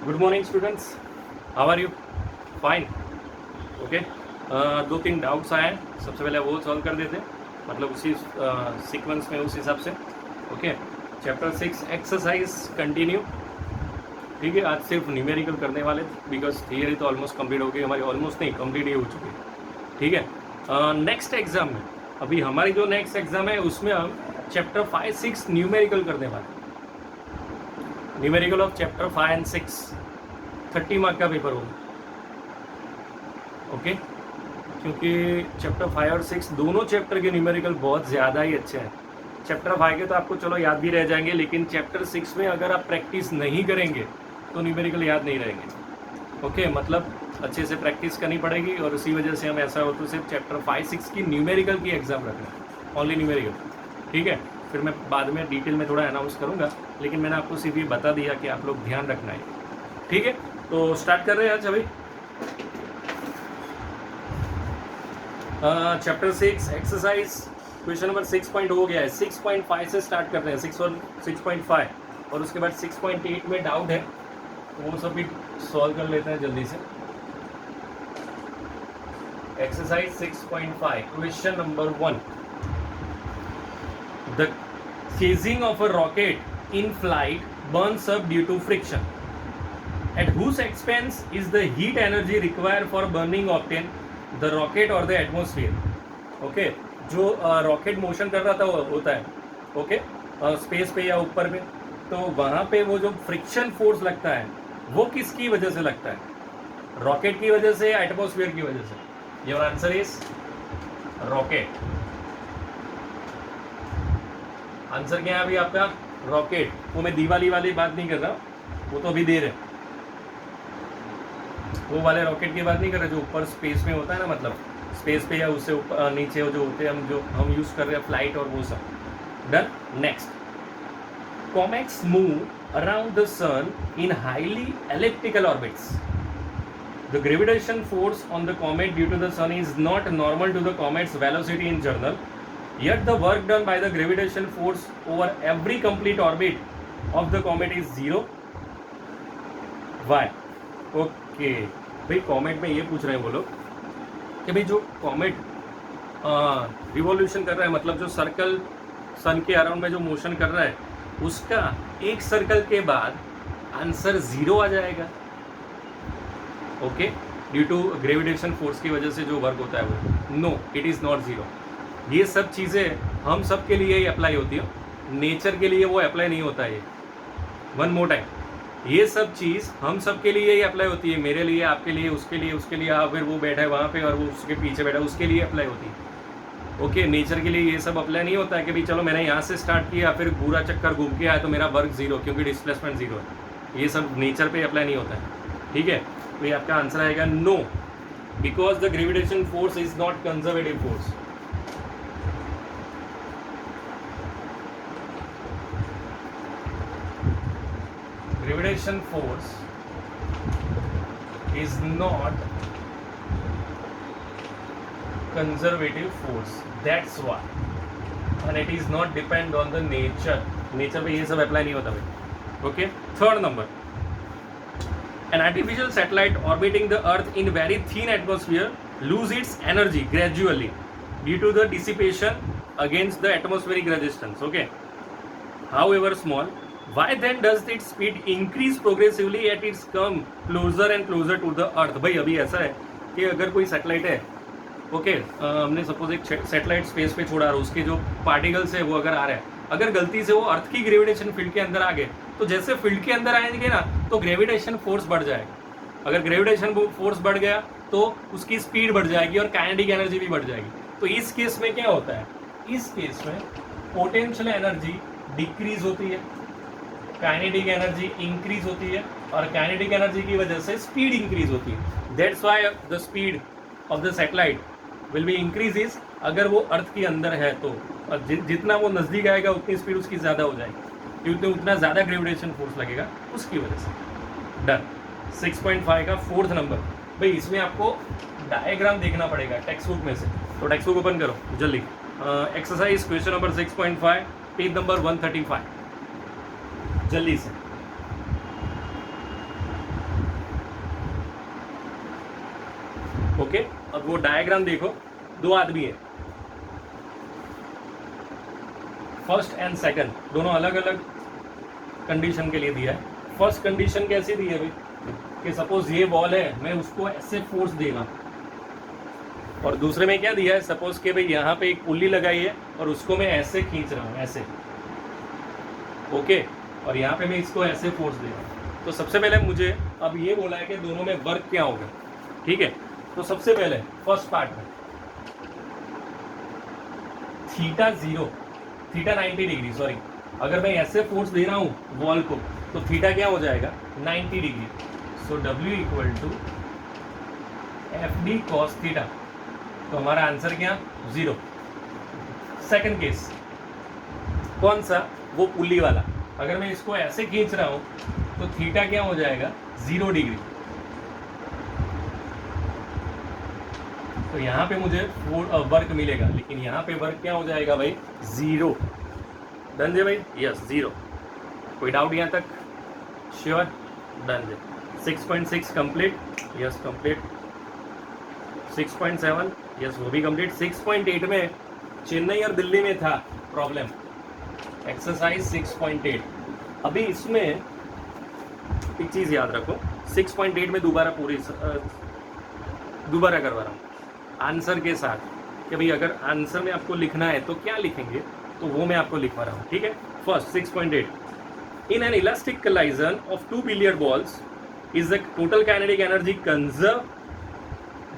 Good morning students, how are you? Fine, okay. दो तीन doubts आए हैं, सबसे पहले वो सॉल्व कर देते हैं, मतलब उसी सीक्वेंस में, उस हिसाब से। Okay, chapter 6 exercise continue. ठीक है, आज सिर्फ न्यूमेरिकल करने वाले थे बिकॉज थियरी तो ऑलमोस्ट कंप्लीट हो गई हमारी, ऑलमोस्ट नहीं कंप्लीट ही हो चुकी है। ठीक है, नेक्स्ट एग्जाम में, अभी हमारी जो नेक्स्ट एग्जाम है उसमें हम चैप्टर 5, 6 न्यूमेरिकल करने वाले। Numerical of chapter 5 and 6 30 mark का पेपर होगा। ओके, क्योंकि चैप्टर 5 और 6 दोनों चैप्टर के न्यूमेरिकल बहुत ज़्यादा ही अच्छे हैं। चैप्टर 5 के तो आपको चलो याद भी रह जाएंगे, लेकिन चैप्टर 6 में अगर आप प्रैक्टिस नहीं करेंगे तो न्यूमेरिकल याद नहीं रहेंगे। ओके, मतलब अच्छे से प्रैक्टिस करनी पड़ेगी, और उसी वजह से हम ऐसा हो तो सिर्फ चैप्टर 5, 6 की न्यूमेरिकल की एग्जाम रखना, ओनली न्यूमेरिकल। ठीक है, फिर मैं बाद में डिटेल में थोड़ा अनाउंस करूँगा, लेकिन मैंने आपको सिर्फ ये बता दिया कि आप लोग ध्यान रखना है। ठीक है, तो स्टार्ट कर रहे हैं आज अभी। Chapter 6 exercise question number 6 point हो गया है। 6.5 से स्टार्ट करते हैं, 6 और 6.5, और उसके बाद 6.8 में डाउट है, वो सब भी सॉल्व कर लेते हैं जल्दी से। Exercise 6.5 question number 1, the casing of a rocket in flight burns up due to friction. At whose expense is the heat energy required for burning obtained, the rocket or the atmosphere? Okay, जो rocket motion कर रहा था वो होता है, okay, space पे या ऊपर पे, तो वहाँ पे वो जो फ्रिक्शन फोर्स लगता है वो किसकी वजह से लगता है? रॉकेट की वजह से, एटमॉस्फेयर की वजह से? Your answer is rocket. Answer क्या है अभी आपका? रॉकेट। वो मैं दिवाली वाली बात नहीं कर रहा, वो तो अभी दे रहे, वो वाले रॉकेट की बात नहीं कर रहे जो ऊपर स्पेस में होता है ना, मतलब स्पेस पे या उससे ऊपर नीचे जो होते हैं, हम यूज कर रहे हैं फ्लाइट और वो सब। Done. Next, comets move around the sun in highly elliptical orbits. The gravitation force on the comet due to the sun is not normal to the comet's velocity in general, yet the work done by the gravitation force over every complete orbit of the comet is 0. Why? Okay, भाई comet में ये पूछ रहे हैं वो लोग कि भाई जो कॉमेट रिवॉल्यूशन कर रहा है, मतलब जो सर्कल सन के अराउंड में जो मोशन कर रहा है, उसका एक सर्कल के बाद आंसर 0 आ जाएगा। Okay, due to gravitation force की वजह से जो वर्क होता है वो, नो, इट इज़ नॉट 0। ये सब चीज़ें हम सब के लिए ही अप्लाई होती है, नेचर के लिए वो अप्लाई नहीं होता है। वन मोर टाइम, ये सब चीज़ हम सब के लिए ही अप्लाई होती है, मेरे लिए, आपके लिए, उसके लिए, उसके लिए, फिर वो बैठा है वहाँ पे और वो उसके पीछे बैठा है, उसके लिए अप्लाई होती है। ओके, नेचर के लिए ये सब अप्लाई नहीं होता है कि भाई चलो मैंने यहाँ से स्टार्ट किया, फिर पूरा चक्कर घूम के आया तो मेरा वर्क 0 क्योंकि डिस्प्लेसमेंट 0 है। ये सब नेचर पे अप्लाई नहीं होता है। ठीक है, तो ये आपका आंसर आएगा no, because the gravitation force is not conservative force. Gravitation force is not conservative force, that's why, and it is not depend on the nature पे ये सब अप्लाई नहीं होता भाई। Okay, third number, an artificial satellite orbiting the earth in very thin atmosphere lose its energy gradually due to the dissipation against the atmospheric resistance, okay, however small. Why then does its speed increase progressively at its come closer and closer to the earth? भाई अभी ऐसा है कि अगर कोई satellite है, okay, हमने suppose एक सैटेलाइट स्पेस पे छोड़ा, उसके जो पार्टिकल्स है वो अगर आ रहे हैं, अगर गलती से वो अर्थ की ग्रेविटेशन फील्ड के अंदर आ गए, तो जैसे फील्ड के अंदर आएंगे ना तो ग्रेविटेशन फोर्स बढ़ जाएगा। अगर ग्रेविटेशन फोर्स बढ़ गया तो उसकी स्पीड बढ़ जाएगी और काइनेटिक एनर्जी भी बढ़ जाएगी। तो इस केस में क्या होता है? इस केस में पोटेंशियल एनर्जी डिक्रीज होती है, काइनेटिक एनर्जी इंक्रीज होती है, और काइनेटिक एनर्जी की वजह से स्पीड इंक्रीज होती है। That's why the speed of the satellite will be increases अगर वो अर्थ के अंदर है तो, और जितना वो नज़दीक आएगा उतनी स्पीड उसकी ज़्यादा हो जाएगी, क्योंकि उतना ज़्यादा ग्रेविटेशन फोर्स लगेगा उसकी वजह से। डन। 6.5 का फोर्थ नंबर, भाई इसमें आपको डायग्राम देखना पड़ेगा टेक्स्ट बुक में से, तो टेक्स्ट बुक ओपन करो जल्दी। Exercise question number 6.5 page number 135, जल्दी से। ओके, अब वो डायग्राम देखो, दो आदमी है, फर्स्ट एंड सेकंड दोनों अलग अलग कंडीशन के लिए दिया है। फर्स्ट कंडीशन कैसी दी है भाई कि सपोज ये बॉल है, मैं उसको ऐसे फोर्स देगा, और दूसरे में क्या दिया है, सपोज कि भाई यहाँ पे एक पुल्ली लगाई है और उसको मैं ऐसे खींच रहा हूँ, ऐसे, ओके, और यहाँ पे मैं इसको ऐसे फोर्स दे रहा हूँ। तो सबसे पहले मुझे अब ये बोला है कि दोनों में वर्क क्या होगा, ठीक है। तो सबसे पहले फर्स्ट पार्ट में थीटा 0, थीटा 90 डिग्री, सॉरी, अगर मैं ऐसे फोर्स दे रहा हूँ वॉल को तो थीटा क्या हो जाएगा, 90 degree. So W equal to FD cos theta, तो हमारा आंसर क्या, 0। सेकंड केस कौन सा, वो पुल्ली वाला, अगर मैं इसको ऐसे खींच रहा हूं तो थीटा क्या हो जाएगा, 0 डिग्री। तो यहाँ पे मुझे वर्क मिलेगा, लेकिन यहाँ पे वर्क क्या हो जाएगा भाई, 0। डन जे भाई, यस 0। कोई डाउट यहाँ तक, श्योर, डन जे। 6.6 कंप्लीट, यस कंप्लीट। 6.7, यस वो भी कंप्लीट। 6.8 में चेन्नई और दिल्ली में था प्रॉब्लम, एक्सरसाइज 6.8। अभी इसमें एक चीज़ याद रखो, 6.8 में दोबारा करवा रहा हूँ आंसर के साथ, कि भाई अगर आंसर में आपको लिखना है तो क्या लिखेंगे, तो वो मैं आपको लिखवा रहा हूँ, ठीक है। First 6.8, in an elastic collision of 2 billiard balls is the total kinetic energy conserve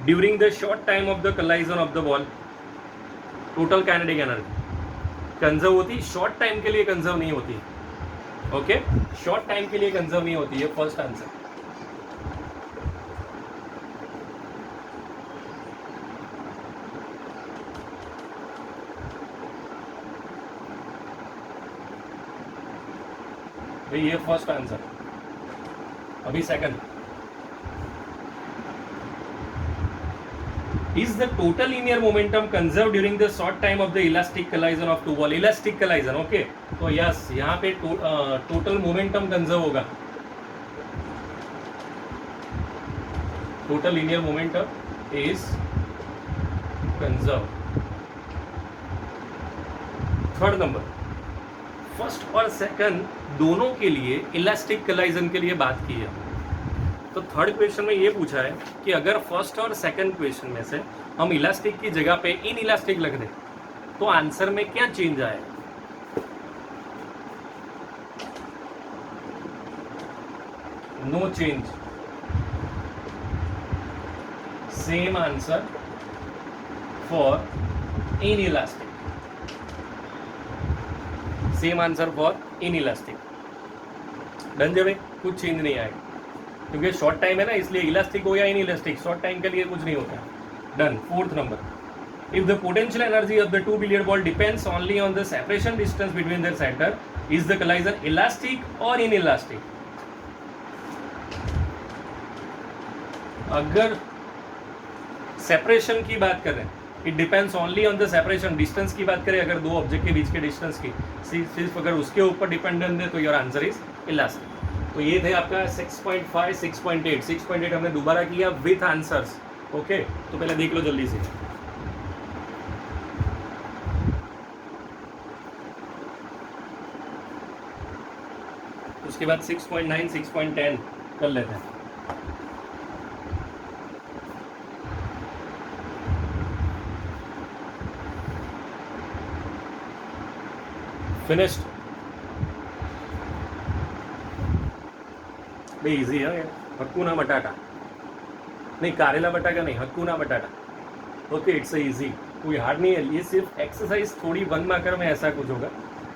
during the short time of the collision of the ball. Total kinetic energy conserve होती, शॉर्ट टाइम के लिए कंजर्व नहीं होती, okay, short time के लिए conserve नहीं होती है फर्स्ट आंसर। भाई ये फर्स्ट आंसर। अभी second, is the total linear momentum conserved during the short time of the elastic collision of two ball। elastic collision, okay, तो यस यहाँ पे टोटल मोमेंटम कंजर्व होगा, total linear momentum is conserved। Third number, first और second दोनों के लिए elastic कलाइजन के लिए बात की है। तो थर्ड क्वेश्चन में ये पूछा है कि अगर फर्स्ट और सेकंड क्वेश्चन में से हम इलास्टिक की जगह पे इन इलास्टिक लग दें तो आंसर में क्या चेंज आए। No change, same answer for inelastic, same answer for inelastic. Done जे भाई, कुछ चेंज नहीं आएगा क्योंकि शॉर्ट टाइम है ना, इसलिए इलास्टिक हो या इन इलास्टिक, शॉर्ट टाइम के लिए कुछ नहीं होता। Done. Fourth number, if the potential energy of the 2 billiard ball depends only on the separation distance between their centre, is the collision elastic और इन इलास्टिक। अगर separation की बात करें, it depends only on the separation, distance की बात करें अगर दो ऑब्जेक्ट के बीच के डिस्टेंस की, सिर्फ अगर उसके ऊपर डिपेंडेंट है तो योर आंसर इज इलास्टिक। तो ये थे आपका 6.5, 6.8। 6.8 हमने दोबारा किया विथ आंसर्स, ओके, तो पहले देख लो जल्दी से। उसके बाद 6.9, 6.10 कर लेते हैं। फिनिश्ड। भाई इजी है, हक्कूना बटाटा नहीं, कारेला बटाटा नहीं, हक्कूना बटाटा, ओके, इट्स इजी, कोई हार्ड नहीं है। ये सिर्फ एक्सरसाइज थोड़ी 1 मार्कर में ऐसा कुछ होगा,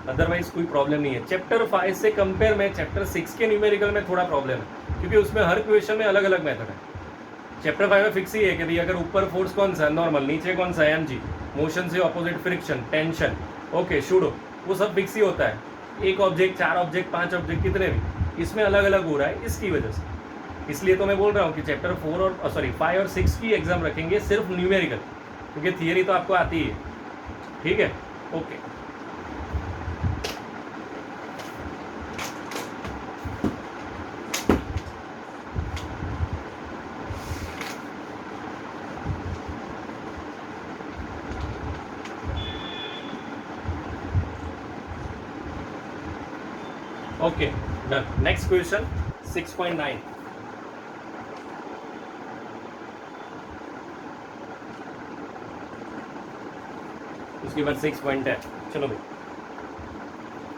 अदरवाइज कोई प्रॉब्लम नहीं है। चैप्टर 5 से कंपेयर में चैप्टर 6 के न्यूमेरिकल में थोड़ा प्रॉब्लम है क्योंकि उसमें हर क्वेश्चन में अलग अलग मेथड है। चैप्टर 5 में फिक्स ही है कि भाई अगर ऊपर फोर्स कौन सा, नॉर्मल, नीचे कौन सा, mg, मोशन से opposite friction, tension, okay, pseudo, वो सब फिक्स ही होता है। एक ऑब्जेक्ट, 4 ऑब्जेक्ट, 5 ऑब्जेक्ट, कितने भी, इसमें अलग अलग हो रहा है इसकी वजह से। इसलिए तो मैं बोल रहा हूँ कि चैप्टर 4 और 5 और 6 की एग्जाम रखेंगे सिर्फ न्यूमेरिकल, क्योंकि थियरी तो आपको आती है, ठीक है, okay. Okay done. Next question 6.9. उसके बाद 6.10. चलो भाई.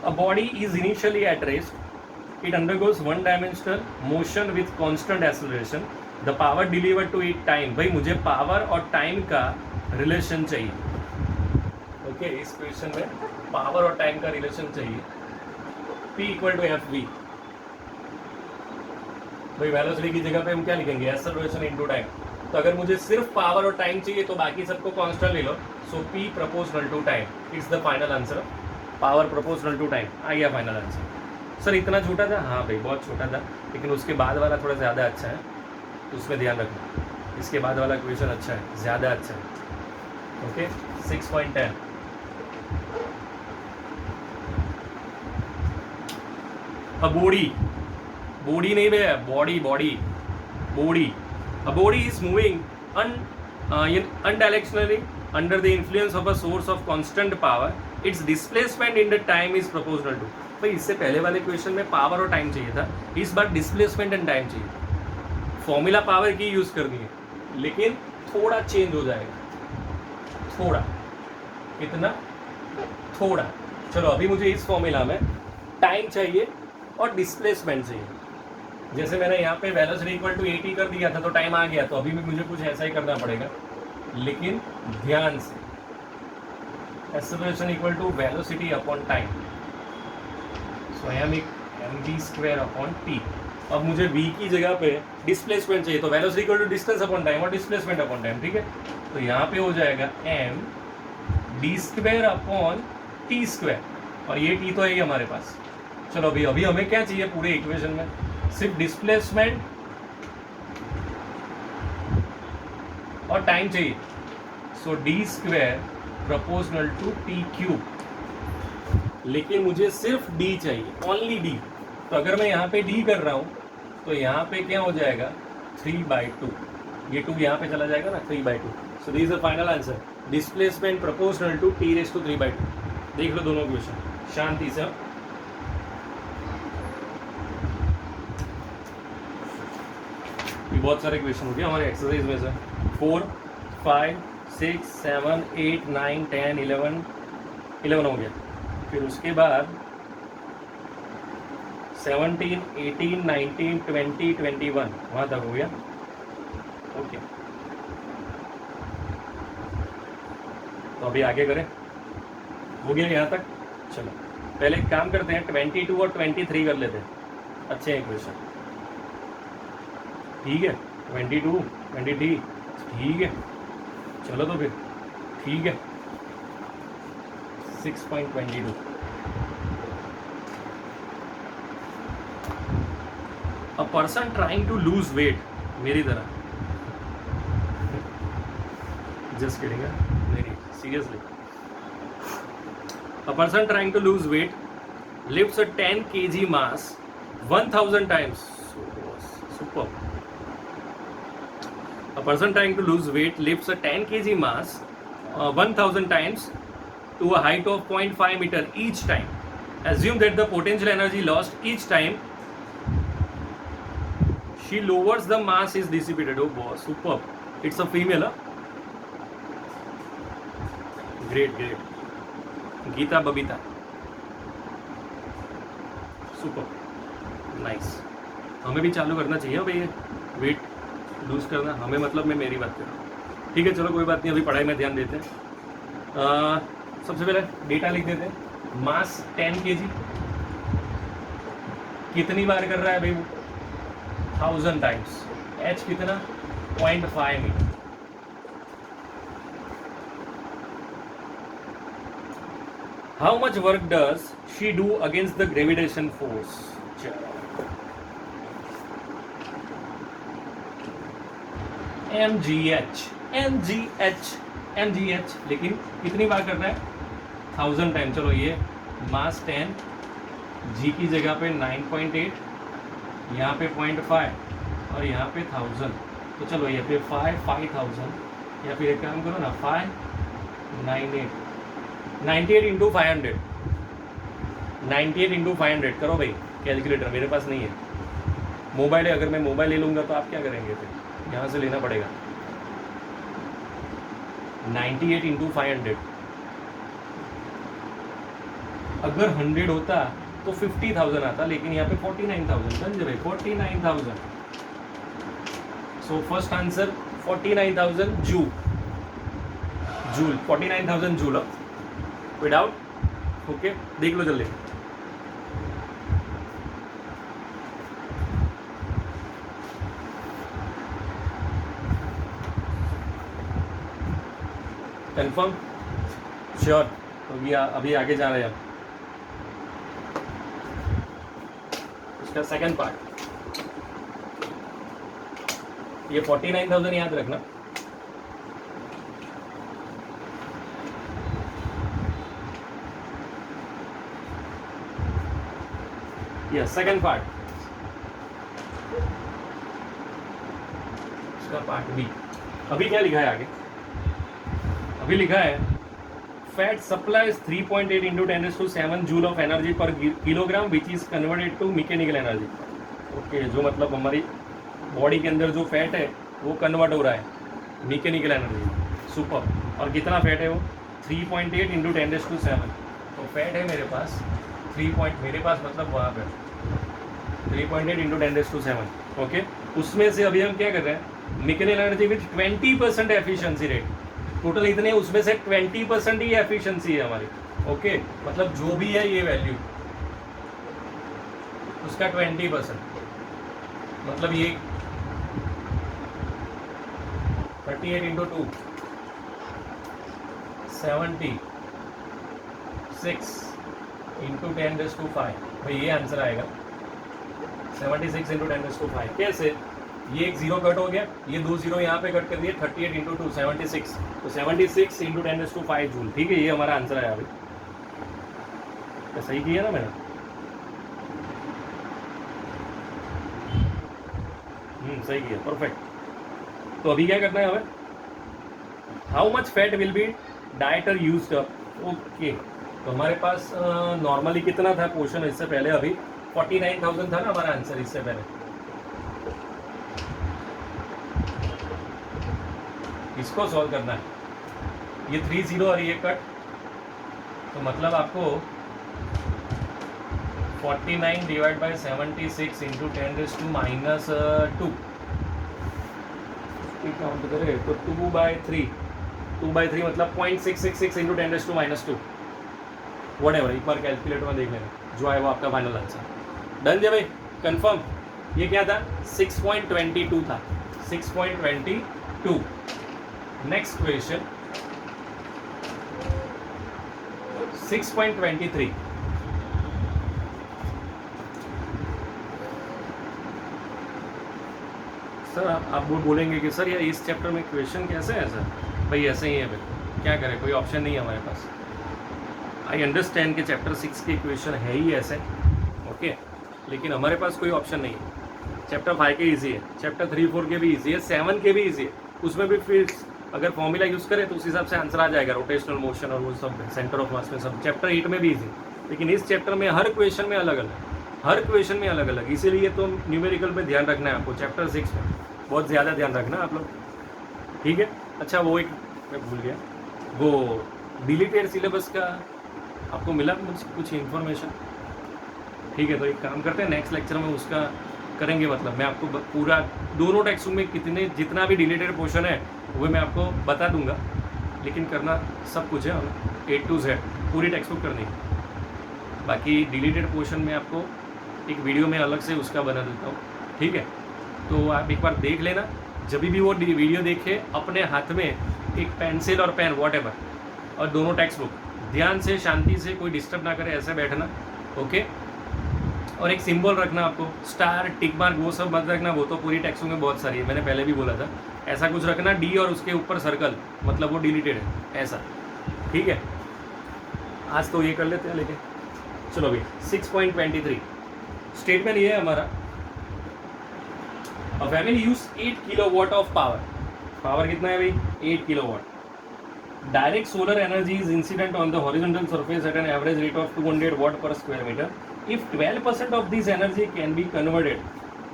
A body is initially at rest. It undergoes one dimensional motion with constant acceleration. The power delivered to it time. भाई मुझे पावर और टाइम का रिलेशन चाहिए. ओके इस क्वेश्चन में पावर और टाइम का रिलेशन चाहिए. P equal to F V. भाई वेलोसिटी की जगह पे हम क्या लिखेंगे? Acceleration into time. तो अगर मुझे सिर्फ पावर और टाइम चाहिए तो बाकी सबको कांस्टेंट ले लो. So P proportional to time. It's the final answer. Power proportional to time आ गया फाइनल आंसर. सर इतना छोटा था? हाँ भाई बहुत छोटा था, लेकिन उसके बाद वाला थोड़ा ज़्यादा अच्छा है, तो उसमें ध्यान रखना. इसके बाद वाला क्वेश्चन अच्छा है, ज़्यादा अच्छा है. ओके 6.10. अब बॉडी नहीं भैया, body. A body is moving undirectionally under the influence of a source of constant power. Its displacement in the time is proportional to. भाई इससे पहले वाले क्वेश्चन में पावर और टाइम चाहिए था, इस बार डिस्प्लेसमेंट एंड टाइम चाहिए. फॉर्मूला पावर की यूज करनी है, लेकिन थोड़ा चेंज हो जाएगा. थोड़ा कितना? थोड़ा. चलो अभी मुझे इस फॉर्मूला में टाइम चाहिए और डिस्प्लेसमेंट चाहिए. जैसे मैंने यहाँ पे वेलोसिटी इक्वल टू 80 कर दिया था तो टाइम आ गया, तो अभी भी मुझे कुछ ऐसा ही करना पड़ेगा, लेकिन ध्यान से. Acceleration equal to velocity upon time. So mv square upon T. अब मुझे v की जगह पे डिस्प्लेसमेंट चाहिए, तो velocity equal to distance upon time और डिस्प्लेसमेंट अपॉन टाइम. ठीक है, तो यहाँ पे हो जाएगा m d square upon T square, और ये t तो है ही हमारे पास. चलो अभी हमें क्या चाहिए पूरे इक्वेशन में? सिर्फ डिस्प्लेसमेंट और टाइम चाहिए. So D square proportional to T cube. लेकिन मुझे सिर्फ डी चाहिए, ओनली डी. तो अगर मैं यहाँ पे डी कर रहा हूँ तो यहाँ पे क्या हो जाएगा? 3/2. ये 2 यहाँ पे चला जाएगा ना, 3/2. So this is the final answer. Displacement proportional to T raise to 3/2. देख लो दोनों क्वेश्चन शांति से. ये बहुत सारे क्वेश्चन हो गए हमारे एक्सरसाइज में से. 4, 5, 6, 7, 8, 9, 10, 11 हो गया. फिर उसके बाद 17, 18, 19, 20, 21 वहाँ तक हो गया. ओके तो अभी आगे करें. हो गया यहाँ तक. चलो पहले एक काम करते हैं, 22 और 23 कर लेते हैं. अच्छे हैं क्वेश्चन. ठीक है 22, 23 ठीक है. चलो तो फिर ठीक है. 6.22. A person trying to lose weight. मेरी तरह. Just kidding. नहीं seriously. A person trying to lose weight lifts a 10 kg mass 1000 times. Super. A person trying to lose weight lifts a 10 kg mass 1000 times to a height of 0.5 meter each time. Assume that the potential energy lost each time she lowers the mass is dissipated. Oh boss, superb. It's a female. Great. Geeta Babita. Superb. Nice. हमें भी चालू करना चाहिए भाई weight lose करना. हमें मतलब मैं मेरी बात कर रहा हूँ. ठीक है चलो कोई बात नहीं, अभी पढ़ाई में ध्यान देते हैं. सबसे पहले डेटा लिख देते हैं. मास 10 kg कितनी बार कर रहा है भाई वो? 1000 टाइम्स. एच कितना? 0.5 metre. How much work does she do against the gravitation force? mgh. लेकिन कितनी बार करना है? 1000 टाइम. चलो ये मास 10, g की जगह पे 9.8, यहाँ पे 0.5 और यहाँ पे 1000. तो चलो ये पे 5000 या फिर एक काम करो ना 598 इंटू 500. 98 इंटू 500 करो भाई कैलकुलेटर, मेरे पास नहीं है, मोबाइल है, अगर मैं मोबाइल ले लूँगा तो आप क्या करेंगे फिर, यहाँ से लेना पड़ेगा। 98 इंटू 500, अगर 100 होता तो 50,000 आता, लेकिन यहाँ पे 49,000 समझ भाई, 49,000। So first answer 49,000 joule, 49,000 joule. कोई डाउट? ओके, देख लो जल्दी। Confirm, sure? तो अभी आगे जा रहे हैं हम। उसका सेकंड पार्ट, ये 49,000 याद रखना। यस, सेकंड पार्ट, इसका पार्ट बी। अभी क्या लिखा है आगे? अभी लिखा है fat supplies 3.8 into 10⁷ joule of energy per kilogram which is converted to mechanical energy. Okay, जो मतलब हमारी बॉडी के अंदर जो फैट है वो कन्वर्ट हो रहा है मैकेनिकल एनर्जी। सुपर। और कितना फैट है वो? 3.8 इंटू 10⁷। तो फैट है मेरे पास 3 मेरे पास मतलब वहाँ पे 3.8 इंटू 10⁷। ओके, उसमें से अभी हम क्या कर रहे हैं, mechanical energy with 20% efficiency rate, total इतने, उसमें से 20% ही एफिशिएंसी है हमारी। ओके, मतलब जो भी है ये वैल्यू उसका 20%, मतलब ये 38 इंटू 2 76 इंटू 10⁵। भाई ये आंसर आएगा 76 इंटू 10⁵। कैसे? ये एक जीरो कट हो गया, ये 2 जीरो यहाँ पे कट कर दिए, 38 इंटू 2 76, तो 76 इंटू 10⁵ जूल। ठीक है, ये हमारा आंसर आया। अभी तो सही किया ना मैंने? सही किया, परफेक्ट। तो अभी क्या करना है हमें? How much fat will be dieter used up. Okay, तो हमारे पास नॉर्मली कितना था क्वेश्चन इससे पहले? अभी 49,000 था ना हमारा आंसर इससे पहले। इसको सॉल्व करना है, ये 3 जीरो और ये कट, तो मतलब आपको 49 डिवाइड बाय 76 इंटू 10⁻², काउंट करें तो 2/3 मतलब 0.666 इंटू 10⁻²। व्हाटएवर, एक बार कैलकुलेटर में देख लेना, जो आए वो आपका फाइनल आंसर। डन है भाई, कंफर्म। ये क्या था? 6.22 था, 6.22। Next question 6.23। सर आप वो बोलेंगे कि सर यार इस चैप्टर में क्वेश्चन कैसे है? सर भाई ऐसे ही है भाई, क्या करें, कोई ऑप्शन नहीं है हमारे पास। आई अंडरस्टैंड कि चैप्टर 6 के क्वेश्चन है ही ऐसे, ओके, लेकिन हमारे पास कोई ऑप्शन नहीं है। चैप्टर 5 के ईजी है, चैप्टर 3, 4 के भी ईजी है, 7 के भी ईजी है। उसमें भी फिर अगर फॉर्मूला यूज़ करें तो उस हिसाब से आंसर आ जाएगा, रोटेशनल मोशन और वो सब, सेंटर ऑफ मास में सब। चैप्टर 8 में भी ईजी, लेकिन इस चैप्टर में हर क्वेश्चन में अलग अलग, हर क्वेश्चन में अलग अलग, इसीलिए तो न्यूमेरिकल पे ध्यान रखना है आपको। चैप्टर 6 में बहुत ज़्यादा ध्यान रखना आप लोग, ठीक है? अच्छा, वो एक मैं भूल गया, वो डिलीटेड सिलेबस का आपको मिला कुछ इन्फॉर्मेशन? ठीक है, तो एक काम करते हैं, नेक्स्ट लेक्चर में उसका करेंगे। मतलब मैं आपको पूरा दोनों टेक्स्ट में जितना भी डिलीटेड पोर्शन है वो मैं आपको बता दूंगा, लेकिन करना सब कुछ है A to Z, पूरी टेक्स्ट बुक करनी है। बाकी डिलीटेड पोर्शन में आपको एक वीडियो में अलग से उसका बना देता हूँ, ठीक है? तो आप एक बार देख लेना, जब भी वो वीडियो देखे अपने हाथ में एक पेंसिल और पेन व्हाटएवर, और दोनों टेक्स्ट बुक ध्यान से, शांति से, कोई डिस्टर्ब ना करे, ऐसे बैठना, ओके? और एक सिंबल रखना आपको, स्टार, टिक मार्क, वो सब मत रखना, वो तो पूरी टेक्स्ट बुक में बहुत सारी है, मैंने पहले भी बोला था। ऐसा कुछ रखना, डी और उसके ऊपर सर्कल, मतलब वो डिलीटेड है, ऐसा, ठीक है? आज तो ये कर लेते हैं, लेकिन चलो अभी 6.23 स्टेटमेंट ये है हमारा, A family use 8 kilowatt of power. Power कितना है भाई? 8 kilowatt. Direct solar energy is incident on the horizontal surface at an average rate of 200 watt per square meter. If 12% of this energy can be converted,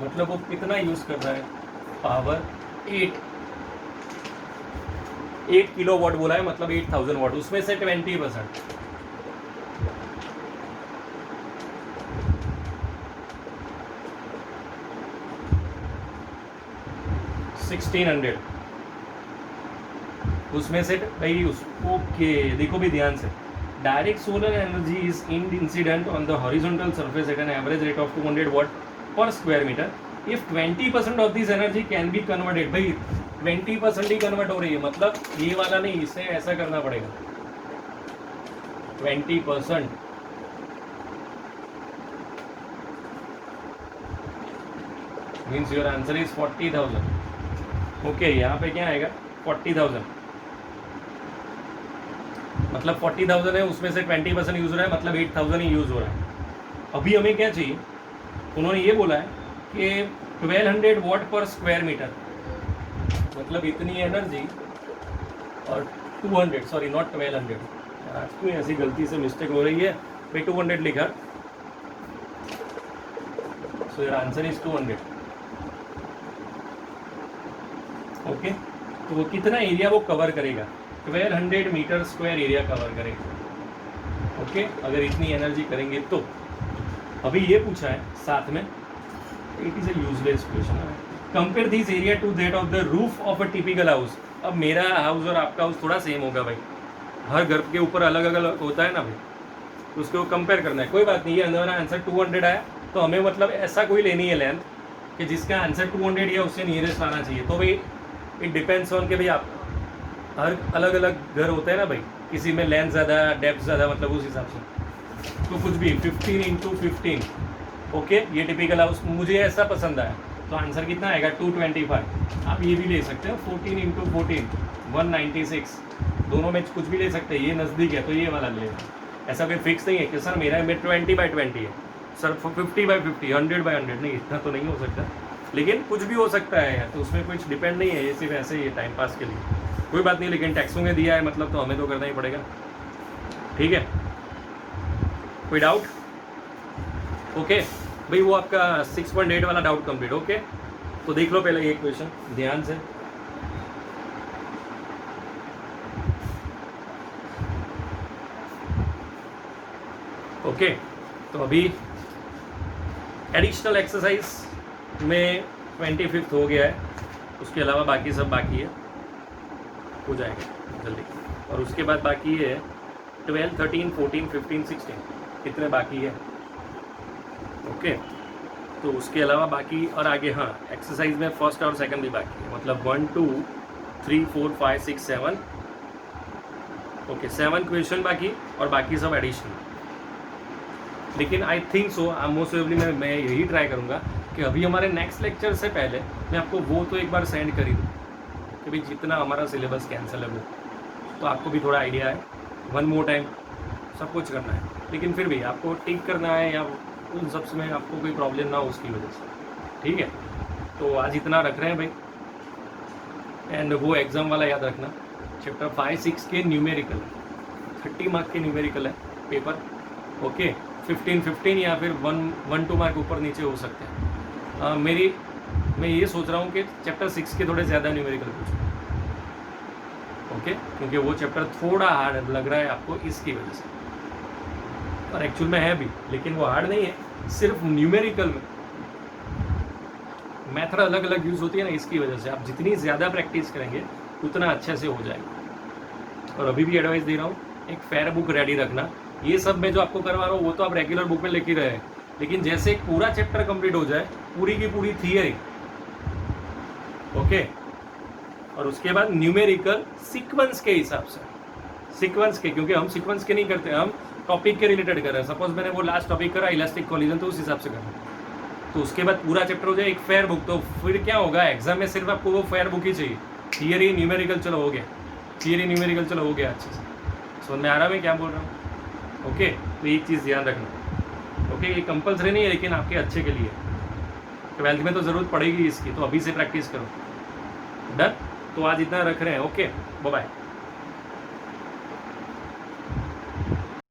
मतलब वो कितना use कर रहा है? Power 8 kilo watt बोला है, मतलब 8000 वाट, उसमें से 20% 1600, उसमें से भाई ओके देखो भी ध्यान से, direct solar energy is incident on the horizontal surface at an average rate of 200 watt per square metre. If 20% of this energy can be converted, भाई 20% ही कन्वर्ट हो रही है, मतलब ये वाला नहीं, इसे ऐसा करना पड़ेगा 20%. Means your answer is 40,000. Okay यहाँ पे क्या आएगा 40,000, मतलब 40,000 है, उसमें से 20% यूज हो रहा है, मतलब 8,000 ही यूज हो रहा है. अभी हमें क्या चाहिए, उन्होंने ये बोला है कि 1200 वाट पर स्क्वायर मीटर, मतलब इतनी एनर्जी, और 200, सॉरी नॉट 1200, आज क्यों ऐसी गलती से मिस्टेक हो रही है भाई, 200 लिखा, so your answer is 200. Okay तो वो कितना एरिया वो कवर करेगा, 1200 मीटर स्क्वायर एरिया कवर करेगा. ओके अगर इतनी एनर्जी करेंगे तो. अभी ये पूछा है साथ में, it is a useless question, compare this area to that of the roof of a typical house. अब मेरा हाउस और आपका हाउस थोड़ा सेम होगा भाई, हर घर के ऊपर अलग अलग होता है ना भाई, तो उसको कंपेयर करना है. कोई बात नहीं, ये हमारा आंसर 200 आया, तो हमें मतलब ऐसा कोई लेनी है लेंथ कि जिसका आंसर 200 या उससे नियरेस्ट आना चाहिए. तो भाई इट डिपेंड्स ऑन कि भाई आप हर अलग अलग घर होते हैं ना भाई, किसी में लेंथ ज़्यादा डेप्थ ज़्यादा, मतलब उस हिसाब से तो कुछ भी 15 × 15. ओके ये टिपिकल हाउस मुझे ऐसा पसंद आया, तो आंसर कितना आएगा 225. आप ये भी ले सकते हो 14 × 14 196, दोनों में कुछ भी ले सकते हैं. ये नज़दीक है तो ये वाला ले, ऐसा कोई फिक्स नहीं है कि सर मेरा में 20/20 है, सर 50/50 100/100, नहीं इतना तो नहीं हो सकता, लेकिन कुछ भी हो सकता है यार, तो उसमें कुछ डिपेंड नहीं है, ये सिर्फ ऐसे ही है टाइम पास के लिए. कोई बात नहीं, लेकिन टैक्सों में दिया है मतलब तो हमें तो करना ही पड़ेगा. ठीक है, कोई डाउट? ओके भाई वो आपका 6.8 वाला डाउट कंप्लीट. ओके तो देख लो पहले ये क्वेश्चन ध्यान से. ओके तो अभी एडिशनल एक्सरसाइज में 25th हो गया है, उसके अलावा बाकी सब बाकी है, हो जाएगा जल्दी. और उसके बाद बाकी है 12, 13, 14, 15, 16, कितने बाकी है. ओके तो उसके अलावा बाकी और आगे हाँ एक्सरसाइज में फर्स्ट और सेकंड भी बाकी है, मतलब 1, 2, 3, 4, 5, 6, 7. ओके 7 क्वेश्चन बाकी और बाकी सब एडिशनल. लेकिन I think so most probably मैं यही ट्राई करूँगा कि अभी हमारे नेक्स्ट लेक्चर से पहले मैं आपको वो तो एक बार सेंड कर ही दूँ कि भाई जितना हमारा सिलेबस कैंसिल है वो, तो आपको भी थोड़ा आइडिया है. 1 मोर टाइम सब कुछ करना है, लेकिन फिर भी आपको टिक करना है या उन सब में आपको कोई प्रॉब्लम ना हो उसकी वजह से. ठीक है तो आज इतना रख रहे हैं भाई. एंड वो एग्ज़ाम वाला याद रखना, चैप्टर 5, 6 के न्यूमेरिकल 30 मार्क के न्यूमेरिकल है पेपर. ओके 15 या फिर 1-2 मार्क ऊपर नीचे हो सकते हैं. मैं ये सोच रहा हूँ कि चैप्टर 6 के थोड़े ज़्यादा न्यूमेरिकल पूछूँ. ओके क्योंकि वो चैप्टर थोड़ा हार्ड लग रहा है आपको इसकी वजह से, और एक्चुअल में है भी, लेकिन वो हार्ड नहीं है, सिर्फ न्यूमेरिकल में मेथड अलग अलग यूज़ होती है ना, इसकी वजह से आप जितनी ज़्यादा प्रैक्टिस करेंगे उतना अच्छे से हो जाएगा. और अभी भी एडवाइस दे रहा हूँ, एक फेयर बुक रेडी रखना. ये सब मैं जो आपको करवा रहा हूँ वो तो आप रेगुलर बुक में लिख ही रहे हैं, लेकिन जैसे एक पूरा चैप्टर कंप्लीट हो जाए, पूरी की पूरी थियरी. ओके और उसके बाद न्यूमेरिकल सीक्वेंस के हिसाब से, सीक्वेंस के, क्योंकि हम सीक्वेंस के नहीं करते, हम टॉपिक के रिलेटेड कर रहे हैं. सपोज मैंने वो लास्ट टॉपिक करा इलास्टिक कोलिजन, तो उस हिसाब से करना. तो उसके बाद पूरा चैप्टर हो जाए एक फेयर बुक, तो फिर क्या होगा एग्जाम में सिर्फ आपको वो फेयर बुक ही चाहिए. थियरी न्यूमेरिकल चलो हो गया, थियरी न्यूमेरिकल चलो हो गया अच्छे से. समझ में आ रहा है मैं क्या बोल रहा हूँ? ओके तो एक चीज़ ध्यान रखना. ओके ये कंपलसरी नहीं है, लेकिन आपके अच्छे के लिए. 12th में तो ज़रूरत पड़ेगी इसकी, तो अभी से प्रैक्टिस करो. डन. तो आज इतना रख रहे हैं. Okay bye bye.